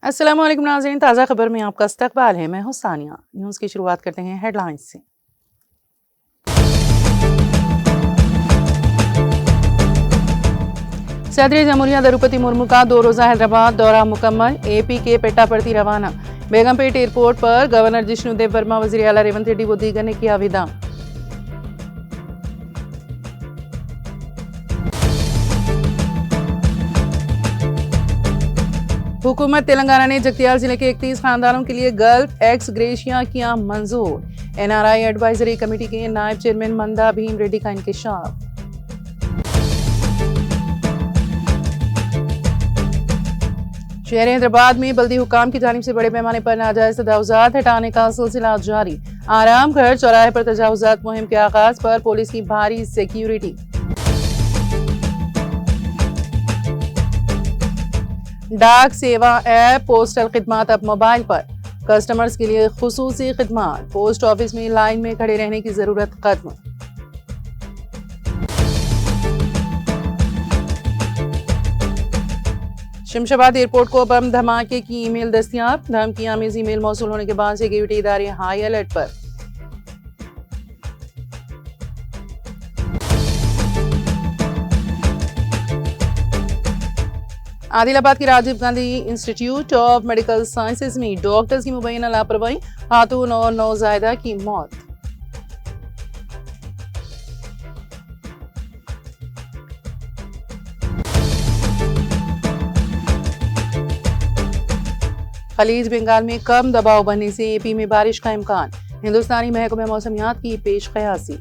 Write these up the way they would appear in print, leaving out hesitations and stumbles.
अस्सलाम वालेकुम नाज़रीन, ताज़ा खबर में आपका इस्तकबाल है। मैं हूँ सानिया। न्यूज़ की शुरुआत करते हैं हेडलाइंस से। सदर जमहूरिया द्रौपदी मुर्मू का 2 रोज़ा हैदराबाद दौरा मुकम्मल। एपी के पेट्टापर्ती रवाना। बेगमपेट एयरपोर्ट पर गवर्नर जिष्णुदेव वर्मा, वज़ीर आला रेवंत रेड्डी व दीगर ने किया विदा। हुकूमत तेलंगाना ने जगतियाल जिले के 31 खानदानों के लिए गल्फ एक्स ग्रेशिया किया मंजूर। एनआरआई एडवाइजरी कमेटी के नायब चेयरमैन मंदा भीम रेड्डी का इंकशाफ। शहर हैदराबाद में बल्दी हुकाम की जानिब से बड़े पैमाने पर नाजायज तजावुजात हटाने का सिलसिला जारी। आराम घर चौराहे पर तजावुजात मुहिम के आगाज पर पुलिस की भारी सिक्योरिटी। डाक सेवा ऐप पोस्टल खिदमात अब मोबाइल पर। कस्टमर्स के लिए खुसूसी खिदमात। पोस्ट ऑफिस में लाइन में खड़े रहने की जरूरत खत्म। शमशाबाद एयरपोर्ट को बम धमाके की ईमेल दस्तियाब। धमकी आमेज ईमेल मौसूल होने के बाद सिक्योरिटी इदारे हाई अलर्ट पर। आदिलाबाद के Rajiv Gandhi institute of medical sciences में डॉक्टर्स की मुबैना लापरवाही, खातून और नौजायदा की मौत। खलीज बंगाल में कम दबाव बनने से एपी में बारिश का इम्कान। हिंदुस्तानी महकमे मौसमियात की पेश कयासी।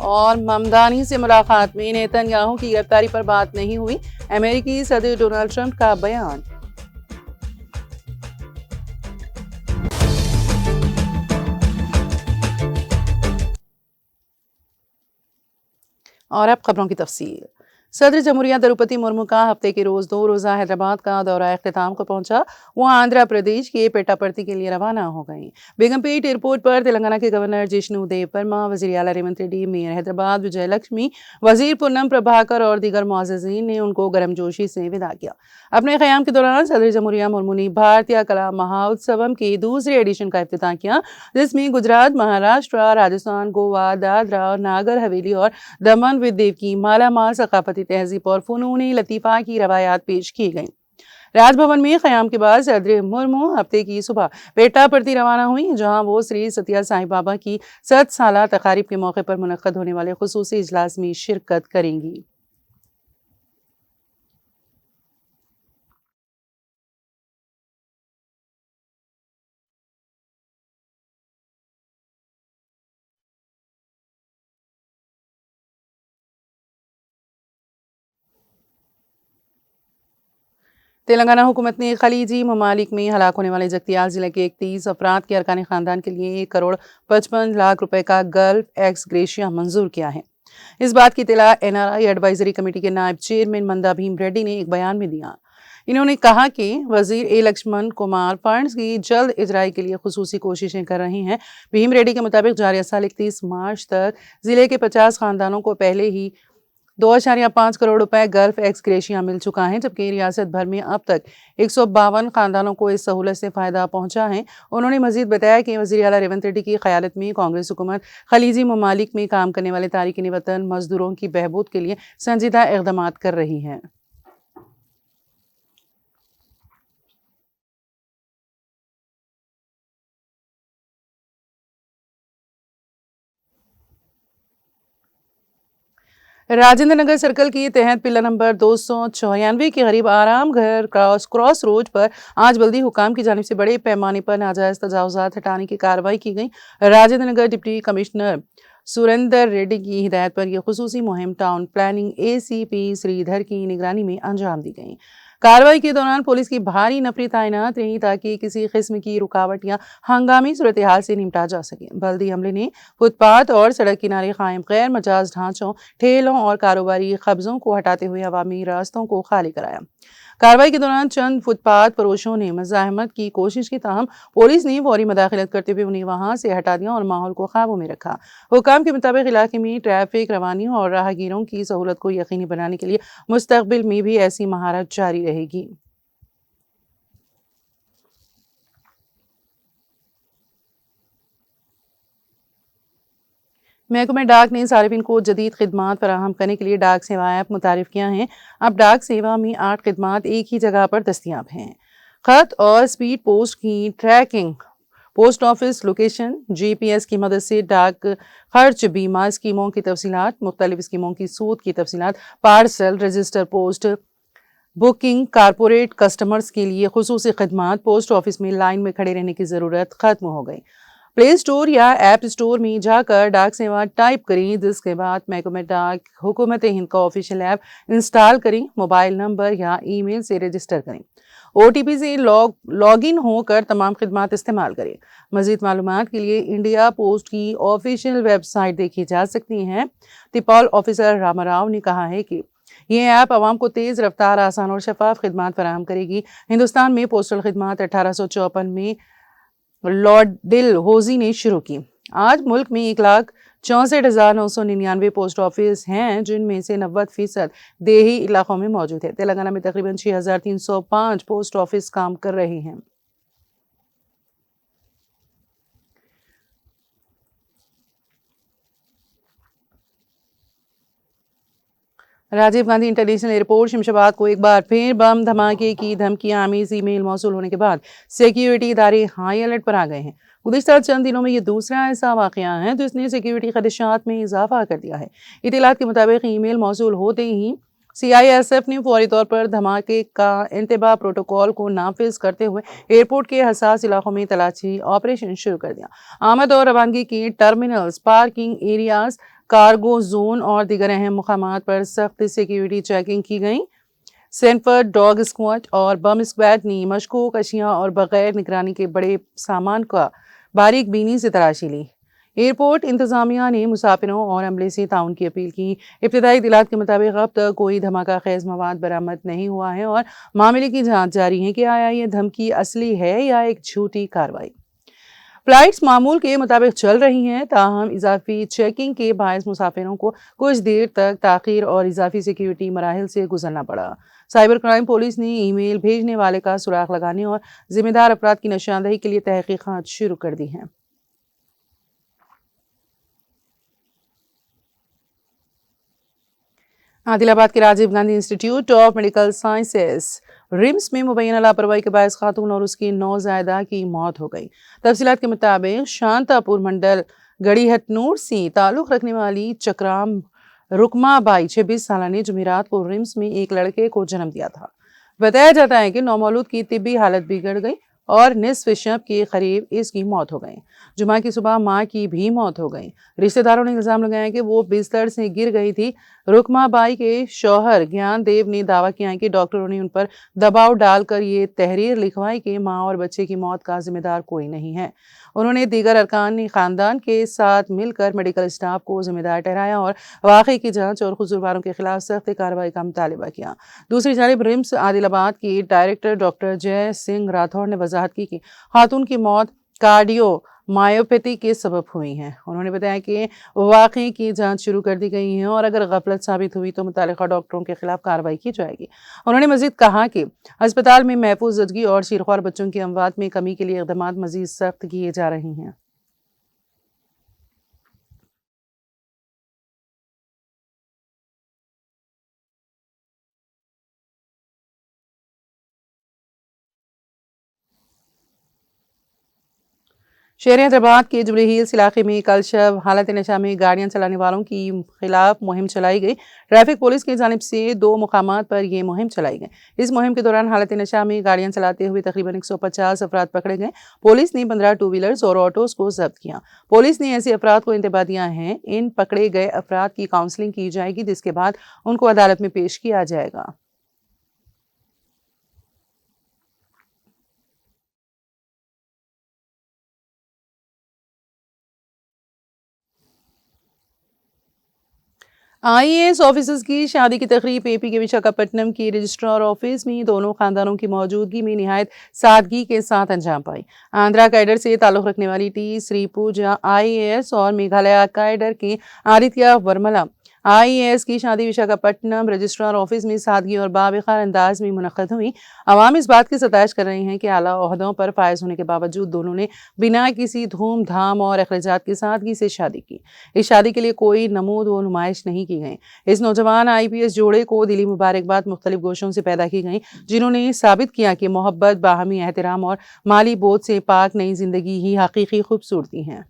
और ममदानी से मुलाकात में नेतन्याहू की गिरफ्तारी पर बात नहीं हुई। अमेरिकी सदर डोनाल्ड ट्रंप का बयान। और अब खबरों की तफसील। सदर जमहूरिया द्रौपदी मुर्मू का हफ्ते के रोज 2 रोज़ा हैदराबाद का दौरा इख्तिताम को पहुंचा। वो आंध्र प्रदेश के पेट्टापर्ती के लिए रवाना हो गई। बेगमपेट एयरपोर्ट पर तेलंगाना के गवर्नर जिष्णुदेव वर्मा, वज़ीर आला रेवंत रेड्डी, मेयर हैदराबाद विजय लक्ष्मी, वजीर पूनम प्रभाकर और दीगर मुअज़्ज़ज़ीन ने उनको गर्मजोशी से विदा किया। अपने क़याम के दौरान सदर जमहूरिया मुर्मू ने भारतीय कला महोत्सवम के दूसरे एडिशन का इफ्तिताह किया, जिसमें गुजरात, महाराष्ट्र, राजस्थान, गोवा, दादरा और नागर हवेली और दमन व दीव की मालामाल सकाफती तहजीब और फ़नून लतीफ़ा की रवायात पेश की गई। राजभवन में क़याम के बाद सदर मुर्मू हफ्ते की सुबह पेट्टापर्ती रवाना हुई, जहां वो श्री सत्या साई बाबा की 100 साला तकारीब के मौके पर मुनक्कद होने वाले खुसूसी इजलास में शिरकत करेंगी। तेलंगाना हुकूमत ने खलीजी ममालिक में हलाक होने वाले जगतियाल जिले के 31 अफराद के अरकान खानदान के लिए 1 करोड़ 55 लाख रुपए का गल्फ एक्स ग्रेशिया मंजूर किया है। इस बात की इत्तला एनआरआई एडवाइजरी कमेटी के नायब चेयरमैन मंदा भीम रेड्डी ने एक बयान में दिया। इन्होंने कहा कि वजीर ए लक्ष्मण कुमार फंड्स की जल्द इजराई के लिए खुसूसी कोशिशें कर रहे हैं। भीम रेड्डी के मुताबिक जारी साल 31 मार्च तक जिले के 50 खानदानों को पहले ही 2.5 करोड़ रुपए गल्फ एक्स ग्रेशिया मिल चुका है, जबकि रियासत भर में अब तक 152 खानदानों को इस सहूलत से फ़ायदा पहुंचा है। उन्होंने मजीद बताया कि वज़ीर आला रेवंत रेड्डी की क़यादत में कांग्रेस हुकूमत खलीजी ममालिक में काम करने वाले तारिकीन वतन मजदूरों की बहबूद के लिए संजीदा इक़दामात कर रही है। राजेंद्र नगर सर्कल के तहत पिल्ला नंबर 294 के करीब आराम घर क्रॉस रोड पर आज बल्दी हुकाम की जानिब से बड़े पैमाने पर नाजायज तजावुजात हटाने की कार्रवाई की गई। राजेंद्र नगर डिप्टी कमिश्नर सुरेंदर रेड्डी की हिदायत पर यह खुसूसी मुहिम टाउन प्लानिंग ACP श्रीधर की निगरानी में अंजाम दी गई। कार्रवाई के दौरान पुलिस की भारी नफरी तैनात रही ताकि किसी किस्म की रुकावट या हंगामी सूरत हाल से निपटा जा सके। बल्दी अमले ने फुटपाथ और सड़क किनारे कायम गैर मजाज ढांचों, ठेलों और कारोबारी कब्जों को हटाते हुए अवामी रास्तों को खाली कराया। कार्रवाई के दौरान चंद फुटपाथ फरोशों ने मज़ाहमत की कोशिश की, ताहम पुलिस ने फौरी मदाखलत करते हुए उन्हें वहां से हटा दिया और माहौल को काबू में रखा। हुकाम के मुताबिक इलाके में ट्रैफिक रवानी और राहगीरों की सहूलत को यकीनी बनाने के लिए मुस्तकबिल में भी ऐसी महारत जारी रहेगी। महकमा डाक ने सार्फिन को जदीद खिदमात फराहम करने के लिए डाक सेवा ऐप मुतारिफ किया है। अब डाक सेवा में 8 खिदमात एक ही जगह पर दस्तियाब हैं। खत और स्पीड पोस्ट की tracking, post office location, GPS की मदद से डाक खर्च, बीमा स्कीमों की तफसीलात, मुख्तलिफ स्कीमों की सूद की तफसीलात, parcel, register post booking, corporate customers के लिए खुसूसी खिदमात, पोस्ट ऑफिस में लाइन में खड़े रहने की ज़रूरत खत्म हो गई। प्ले स्टोर या ऐप स्टोर में जाकर डाक सेवा टाइप करें, जिसके बाद महकमा डाक हुकूमत हिंद का ऑफिशियल ऐप इंस्टॉल करें, मोबाइल नंबर या ईमेल से रजिस्टर करें, OTP से लॉग इन होकर तमाम खिदमात इस्तेमाल करें। मज़ीद मालूमात के लिए इंडिया पोस्ट की ऑफिशियल वेबसाइट देखी जा सकती है। तिपाल ऑफिसर रामाराव ने कहा है कि ये ऐप आवाम को तेज़ रफ्तार, आसान और शफाफ खिदमात फराहम करेगी। हिंदुस्तान में पोस्टल खिदमात 1854 में लॉर्ड डिल होजी ने शुरू की। आज मुल्क में 1,64,999 पोस्ट ऑफिस हैं, जिनमें से 90% देही इलाकों में मौजूद है। तेलंगाना में तकरीबन 6,305 पोस्ट ऑफिस काम कर रहे हैं। राजीव गांधी इंटरनेशनल एयरपोर्ट शमशाबाद को एक बार फिर बम धमाके की धमकी आमीज़ ईमेल मौसूल होने के बाद सिक्योरिटी इदारे हाई अलर्ट पर आ गए हैं। गुज़िश्ता चंद दिनों में ये दूसरा ऐसा वाक़या है जिसने सिक्योरिटी खदशात में इजाफा कर दिया है। इत्तलात के मुताबिक ईमेल मौसूल होते ही CISF ने फौरी तौर पर धमाके का इंतबा प्रोटोकॉल को नाफिज करते हुए एयरपोर्ट के हसास इलाकों में तलाशी ऑपरेशन शुरू कर दिया। आमद और रवानगी के terminals, parking areas, cargo zone और दीगर अहम मुकामात पर सख्त सिक्योरिटी चेकिंग की गई। सेंटफर्ड डॉग स्क्वाड और बम स्क्वाड ने मशकूक अशिया और बगैर निगरानी के बड़े सामान का बारीक बीनी से तलाशी ली। एयरपोर्ट इंतजामिया ने मुसाफिरों और अमले से ताउन की अपील की। इब्तदाई इत्तलात के मुताबिक अब तक कोई धमाका खेज मवाद बरामद नहीं हुआ है और मामले की जांच जारी है कि आया ये धमकी असली है या एक झूठी कार्रवाई। फ्लाइट्स मामूल के मुताबिक चल रही हैं, ताहम इजाफी चेकिंग के बायस मुसाफिरों को कुछ देर तक ताखीर और इजाफी सिक्योरिटी मराहिल से गुजरना पड़ा। साइबर क्राइम पुलिस ने ईमेल भेजने वाले का सुराग लगाने और जिम्मेदार अफराद की निशानदही के लिए तहकीकात शुरू कर दी हैं। आदिलाबाद के Rajiv Gandhi institute of medical sciences RIMS में मुबैना लापरवाही के बायस खातून और उसकी नौज़ायदा की मौत हो गई। तफसीलात के मुताबिक शांतापुर मंडल गढ़ीहटनूर से ताल्लुक़ रखने वाली चक्राम रुकमाबाई 26 साल ने जुमेरात को रिम्स में एक लड़के को जन्म दिया था। बताया जाता है कि नौमौलूद की तिब्बी हालत बिगड़ गई और निसफ शब के करीब इसकी मौत हो गई। जुमा की सुबह माँ की भी मौत हो गई। रिश्तेदारों ने इल्ज़ाम लगाया कि वो बिस्तर से गिर गई थी। रुकमाबाई के शौहर ज्ञान देव ने दावा किया है कि डॉक्टरों ने उन पर दबाव डालकर ये तहरीर लिखवाई कि माँ और बच्चे की मौत का जिम्मेदार कोई नहीं है। उन्होंने दीगर अरकान ने खानदान के साथ मिलकर मेडिकल स्टाफ को जिम्मेदार ठहराया और वाक़े की जांच और कसूरवारों के खिलाफ सख्त कार्रवाई का मुतालबा किया। दूसरी जानिब रिम्स आदिलाबाद की डायरेक्टर डॉक्टर जय सिंह राठौर ने वजाहत की कि खातून की मौत कार्डियो मायोपैथी के सबब हुई हैं। उन्होंने बताया कि वाक़े की जांच शुरू कर दी गई है और अगर गफलत साबित हुई तो मुतालिका डॉक्टरों के खिलाफ कार्रवाई की जाएगी। उन्होंने मजीद कहा कि अस्पताल में महफूज ज़दगी और शीरख्वार बच्चों की अमवात में कमी के लिए इक़दामात मजीद सख्त किए जा रहे हैं। शहर हैदराबाद के जुबली हिल्स इलाके में कल शब हालत नशा में गाड़ियां चलाने वालों की खिलाफ मुहिम चलाई गई। ट्रैफिक पुलिस की जानिब से 2 मुकामात पर यह मुहिम चलाई गई। इस मुहिम के दौरान हालत नशा में गाड़ियां चलाते हुए तकरीबन 150 अफराद पकड़े गए। पुलिस ने 15 टू व्हीलर्स और ऑटोज को जब्त किया। पुलिस ने ऐसे अफराद को इंतबा दिया है। इन पकड़े गए अफराद की काउंसलिंग की जाएगी, जिसके बाद उनको अदालत में पेश किया जाएगा। आईएएस ऑफिसर्स की शादी की तकरीब एपी के विशाखापट्टनम की रजिस्ट्रार ऑफिस में दोनों खानदानों की मौजूदगी में निहायत सादगी के साथ अंजाम पाई। आंध्रा कैडर से ताल्लुक़ रखने वाली टी श्री पूजा आईएएस और मेघालय कैडर के आदित्य वर्मला आईएएस की शादी विशाखापट्टनम रजिस्ट्रार ऑफिस में सादगी और बावकार अंदाज में मुनक़्क़द हुई। अवाम इस बात की सताइश कर रहे हैं कि आला ओहदों पर फायज होने के बावजूद दोनों ने बिना किसी धूम धाम और अखराजात की सादगी से शादी की। इस शादी के लिए कोई नमूद व नुमाइश नहीं की गई। इस नौजवान आईपीएस जोड़े को दिली मुबारकबाद मुख्तलिफ गोशों से पैदा की गई, जिन्होंने साबित किया कि मोहब्बत, बाहमी एहतराम और माली बोझ से पाक नई जिंदगी ही हकीकी खूबसूरती है।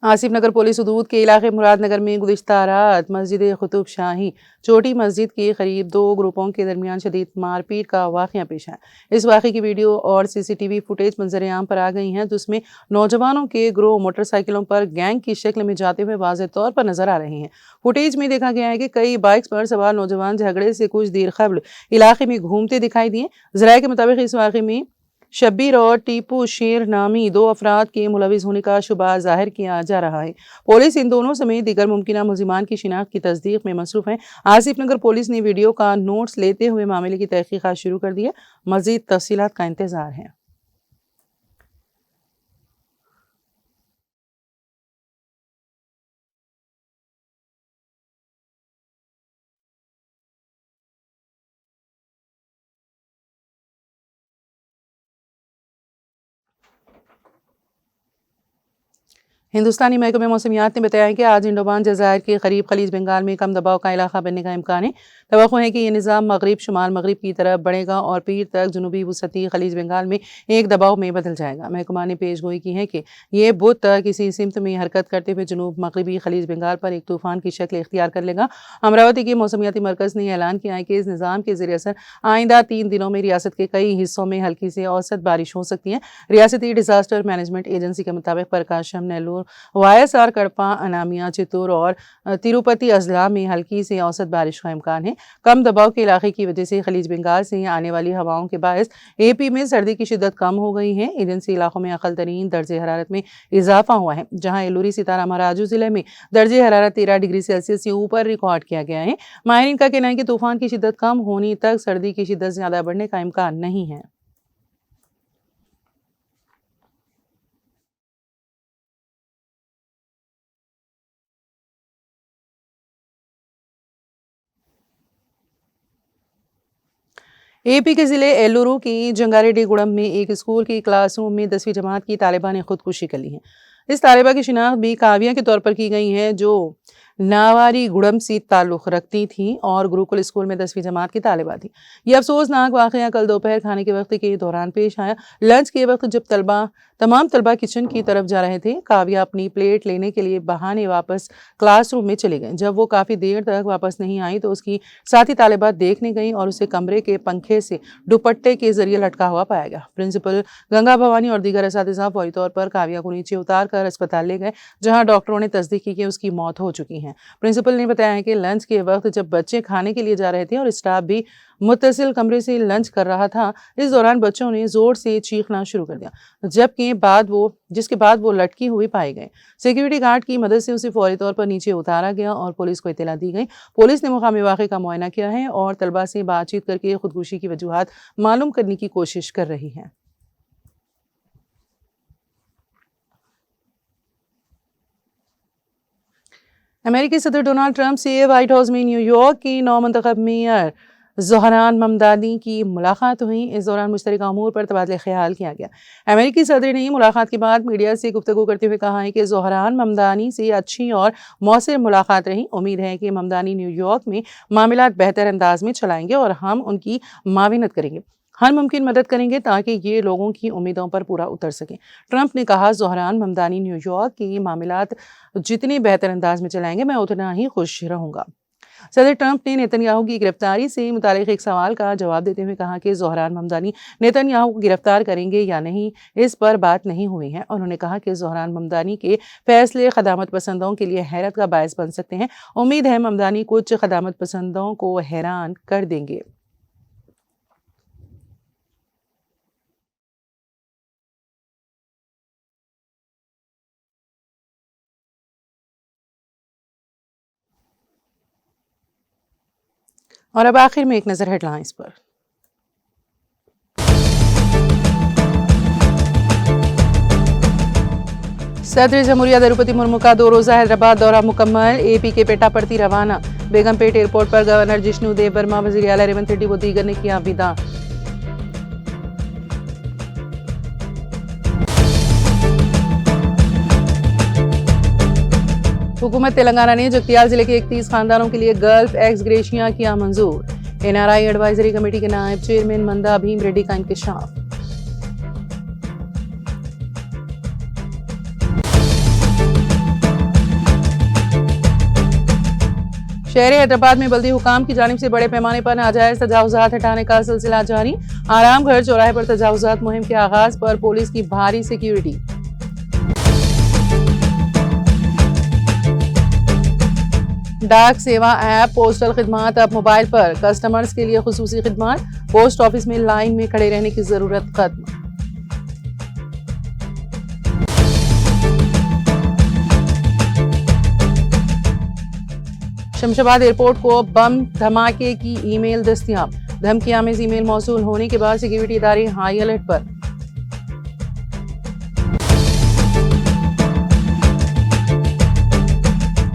आसिफ नगर पुलिस हदूद के इलाके मुरादनगर में गुज़िश्ता रात मस्जिद कुतुब शाही छोटी मस्जिद के करीब 2 ग्रुपों के दरमियान शदीद मारपीट का वाक़या पेश आया। इस वाक़े की वीडियो और सीसीटीवी फुटेज मंजर-ए-आम पर आ गई हैं, जिसमें नौजवानों के ग्रोह मोटरसाइकिलों पर गैंग की शक्ल में जाते हुए वाज़ेह तौर पर नजर आ रहे हैं। फुटेज में देखा गया है कि कई बाइक्स पर सवार नौजवान झगड़े से कुछ देर कबल इलाके में घूमते दिखाई दिए। ज़राए के मुताबिक इस वाक़े में शब्बीर और टीपू शेर नामी 2 अफराद के मुलविस होने का शुबा जाहिर किया जा रहा है। पुलिस इन दोनों समेत दीगर मुमकिना मुल्जिमान की शिनाख्त की तस्दीक में मसरूफ है। आसिफ नगर पुलिस ने वीडियो का नोट्स लेते हुए मामले की तहकीकात शुरू कर दी है। मजीद तफसीलात का इंतजार है। हिंदुस्तानी महकमे मौसमियात ने बताया है कि आज इंडोमान जज़ायर के करीब खलीज बंगाल में कम दबाव का इलाका बनने का इम्कान है। तवक्को है कि यह निज़ाम मगरिब शुमाल मगरिब की तरफ बढ़ेगा और पीर तक जनूबी वसती खलीज बंगाल में एक दबाव में बदल जाएगा। महकमा ने पेश गोई की है कि यह बुध तक किसी सिमत में हरकत करते हुए जनूब मगरबी खलीज बंगाल पर एक तूफान की शक्ल इख्तियार कर लेगा। अमरावती के मौसमियाती मरकज़ ने ऐलान किया है कि इस निज़ाम के ज़रिए असर आइंदा 3 दिनों में रियासत के कई हिस्सों में हल्की से औसत बारिश हो सकती है। रियासती डिजास्टर मैनेजमेंट एजेंसी के मुताबिक प्रकाशम, नेल्लोर, वायस और कड़पा, अनामिया, चित्तूर और तिरुपति अजला में हल्की से औसत बारिश का इम्कान है। कम दबाव के इलाके की वजह से खलीज बंगाल से आने वाली हवाओं के बायस एपी में सर्दी की शिद्दत कम हो गई है। एजेंसी इलाकों में अकल तरीन दर्जे हरारत में इजाफा हुआ है, जहां एलूरी, सितारा, महाराजू जिले में दर्जे हरारत 13 डिग्री सेल्सियस से ऊपर रिकॉर्ड किया गया है। माहिरीन का कहना है कि तूफान की शिद्दत कम होने तक सर्दी की शिद्दत ज्यादा बढ़ने का इम्कान नहीं है। एपी के ज़िले एल्लुरू की जंगारेड्डीगुड़म में एक स्कूल की क्लासरूम में 10वीं जमात की तालिबा ने खुदकुशी कर ली है। इस तालिबा की शिनाख्त भी काव्या के तौर पर की गई है, जो नावारी गुड़म से ताल्लुक़ रखती थी और गुरुकुल स्कूल में 10वीं जमात की तालिबा थी। यह अफसोसनाक वाक़या कल दोपहर खाने के वक्त के दौरान पेश आया। लंच के वक्त जब तमाम तलबा किचन की तरफ जा रहे थे, काव्या अपनी प्लेट लेने के लिए बहाने वापस क्लासरूम में चले गए। जब वो काफ़ी देर तक वापस नहीं आई तो उसकी साथी तालिबा देखने गई और उसे कमरे के पंखे से दुपट्टे के जरिए लटका हुआ पाया गया। प्रिंसिपल गंगा भवानी और दीगर असातिज़ा फौरी तौर पर काव्या को नीचे उतार कर अस्पताल ले गए, जहां डॉक्टरों ने तस्दीक की कि उसकी मौत हो चुकी है। प्रिंसिपल ने बताया है कि लंच के वक्त जब बच्चे खाने के लिए जा रहे थे और स्टाफ भी मुत्तसिल कमरे से लंच कर रहा था, इस दौरान बच्चों ने जोर से चीखना शुरू कर दिया, जिसके बाद वो लटकी हुई पाई गए। सिक्योरिटी गार्ड की मदद से उसे फौरी तौर पर नीचे उतारा गया और पुलिस को इत्तला दी गई। पुलिस ने मुकामी वाक़े का मुआयना किया है और तलबा से बातचीत करके खुदकुशी की वजूहात मालूम करने की कोशिश कर रही है। अमेरिकी सदर डोनाल्ड ट्रंप से व्हाइट हाउस में न्यूयॉर्क की नौ मुंतखब मेयर ज़ोहरान ममदानी की मुलाकात हुई। इस दौरान मुश्तरका अमूर पर तबादला ख्याल किया गया। अमेरिकी सदर ने मुलाकात के बाद मीडिया से गुफ्तगू करते हुए कहा है कि ज़ोहरान ममदानी से अच्छी और मौसर मुलाकात रही। उम्मीद है कि ममदानी न्यूयॉर्क में मामलात बेहतर अंदाज में चलाएंगे और हम उनकी माविनत करेंगे, हर मुमकिन मदद करेंगे ताकि ये लोगों की उम्मीदों पर पूरा उतर सकें। ट्रंप ने कहा, ज़ोहरान ममदानी न्यूयॉर्क की मामलात जितने बेहतर अंदाज में चलाएंगे मैं उतना ही खुश रहूंगा। सदर ट्रंप ने नेतन्याहू की गिरफ्तारी से मुतालिक एक सवाल का जवाब देते हुए कहा कि ज़ोहरान ममदानी नेतन्याहू को गिरफ्तार करेंगे या नहीं, इस पर बात नहीं हुई है। उन्होंने कहा कि ज़ोहरान ममदानी के फैसले खदामत पसंदों के लिए हैरत का बायस बन सकते हैं। उम्मीद है ममदानी कुछ खदामत पसंदों को हैरान कर देंगे। और अब आखिर में एक नज़र हेडलाइंस पर। सदर जमहूरिया द्रौपदी मुर्मू का 2 रोज़ा हैदराबाद दौरा मुकम्मल। एपी के पेटापर्ती रवाना। बेगमपेट एयरपोर्ट पर गवर्नर जिष्णु देव वर्मा, वज़ीर आला रेवंत रेड्डी व दीगर ने किया विदा। हुकूमत तेलंगाना ने जगतियाल जिले के 31 खानदानों के लिए गल्फ एक्स ग्रेशिया किया मंजूर। एनआरआई एडवाइजरी कमेटी के नायब चेयरमैन मंदा भीम रेड्डी का इंकशाफ। शहर हैदराबाद में बल्दी हुकाम की जानिब से बड़े पैमाने पर नाजायज तजावुजात हटाने का सिलसिला जारी। आराम घर चौराहे पर तजावुजात मुहिम के आगाज पर पुलिस की भारी सिक्योरिटी। डाक सेवा ऐप पोस्टल खिदमात अब मोबाइल पर। कस्टमर्स के लिए खुसूसी खिदमात। पोस्ट ऑफिस में लाइन में खड़े रहने की जरूरत खत्म। शमशाबाद एयरपोर्ट को बम धमाके की ईमेल दस्तयाब। धमकी आमेज ईमेल मौसूल होने के बाद सिक्योरिटी इदारे हाई अलर्ट पर।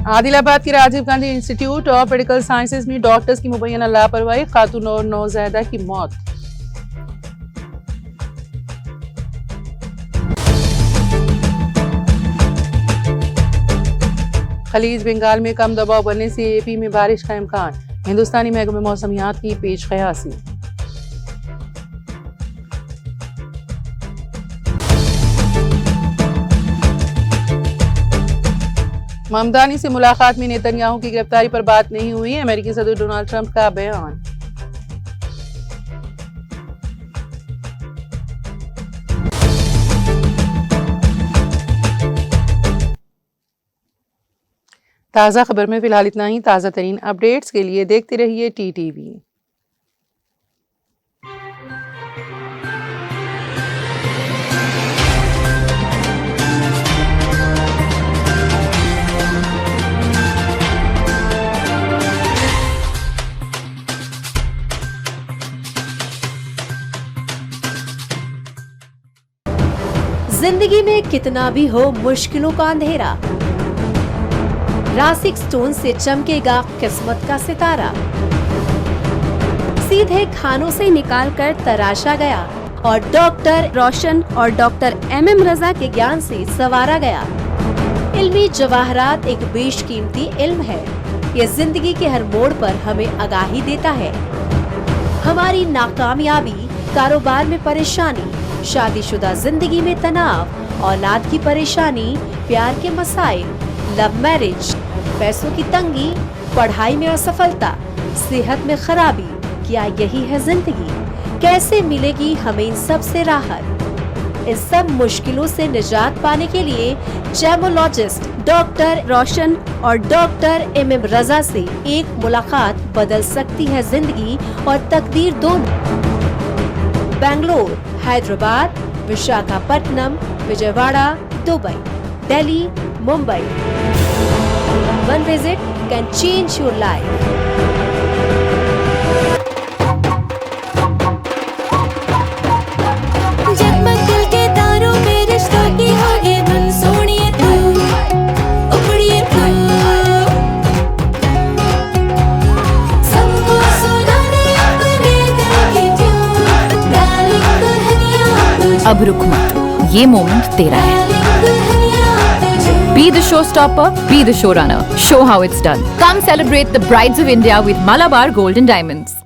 आदिलाबाद के Rajiv Gandhi institute of medical sciences में डॉक्टर्स की मुबैना लापरवाही, खातून और नौज़ायदा की मौत। खलीज बंगाल में कम दबाव बनने से एपी में बारिश का इम्कान। हिंदुस्तानी महकमे मौसमियात की पेश क़यासी। ममदानी से मुलाकात में नेतन्याहू की गिरफ्तारी पर बात नहीं हुई। अमेरिकी सदर डोनाल्ड ट्रंप का बयान। ताज़ा खबर में फिलहाल इतना ही। ताज़ा तरीन अपडेट्स के लिए देखते रहिए TTV। जिंदगी में कितना भी हो मुश्किलों का अंधेरा, रासिक स्टोन से चमकेगा किस्मत का सितारा। सीधे खानों से निकाल कर तराशा गया और डॉक्टर रोशन और डॉक्टर MM रजा के ज्ञान से संवारा गया। इल्मी जवाहरात एक बेशकीमती इल्म है। ये जिंदगी के हर मोड़ पर हमें आगाही देता है। हमारी नाकामयाबी, कारोबार में परेशानी, शादीशुदा जिंदगी में तनाव, औलाद की परेशानी, प्यार के मसाइल, लव मैरिज, पैसों की तंगी, पढ़ाई में असफलता, सेहत में खराबी, क्या यही है जिंदगी? कैसे मिलेगी हमें इन सब से राहत? इन सब मुश्किलों से निजात पाने के लिए जेमोलॉजिस्ट डॉक्टर रोशन और डॉक्टर MM रजा से एक मुलाकात बदल सकती है जिंदगी और तकदीर दोनों। Bangalore, Hyderabad, Visakhapatnam, Vijayawada, Dubai, Delhi, Mumbai. One visit can change your life. जगमग दिल के तारों में रिश्तों की होगी धुन, सोनिए तू, उमड़िए तू, सबको सुनाने अब रुक मत, ये मोमेंट तेरा है। Be the showstopper, be the showrunner. Show how it's done. Come celebrate the Brides of India with Malabar Gold and Diamonds.